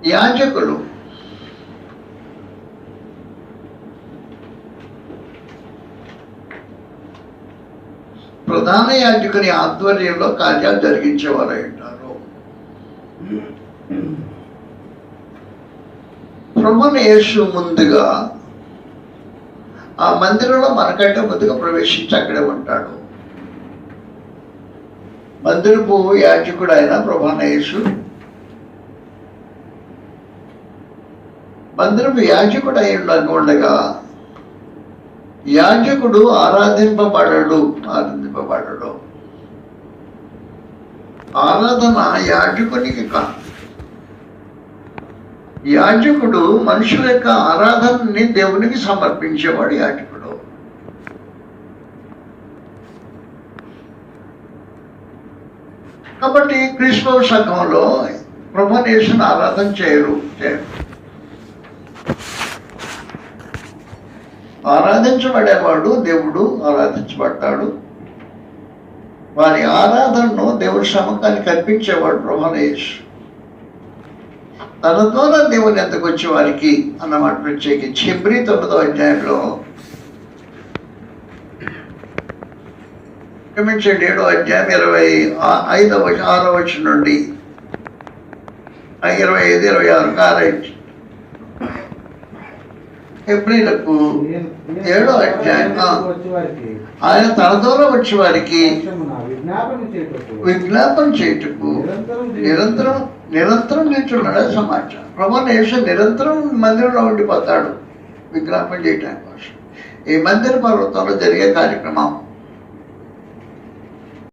యాజకులు ప్రధాన యాజకుని ఆధ్వర్యంలో కార్యాలు జరిగించేవారు ఉంటారు. ప్రభువుని యేసు ముందుగా ఆ మందిరంలో మనకంటే ముందుగా ప్రవేశించి అక్కడే ఉంటాడు. మందిరపు యాజకుడు అయిన ప్రభువుని యేసు మందిరపు యాజకుడు అయి ఉండగా యాజకుడు ఆరాధింపబడడు. ఆరాధన యాజకునికి కాదు. యాజకుడు మనుషుల యొక్క ఆరాధనని దేవునికి సమర్పించేవాడు యాజకుడు. కాబట్టి క్రీస్తవ సంఘంలో ప్రభువుని యేసుని ఆరాధన చేయరు. ఆరాధించబడేవాడు దేవుడు ఆరాధించబడతాడు. వారి ఆరాధనను దేవుడి సముఖాన్ని కల్పించేవాడు ప్రభువుని యేసు. తన ద్వారా దేవుని ఎంతకు వచ్చే వారికి అన్నమాట ప్రత్యేకించి హెబ్రీ 9వ అధ్యాయంలో క్షమించండి 7వ అధ్యాయం 6వ వచనం నుండి 25, 26 కారైట్ హెబ్రీలకు 7వ అధ్యాయం ఆయన తన ద్వారా వచ్చే వారికి విజ్ఞాపన చేయుటకు నిరంతరం నిల్చున్నాడు. సమాచారం ప్రభువుని యేసు నిరంతరం మందిరంలో ఉండిపోతాడు విజ్ఞాపన చేయడానికి కోసం. ఈ మందిర పర్వతంలో జరిగే కార్యక్రమం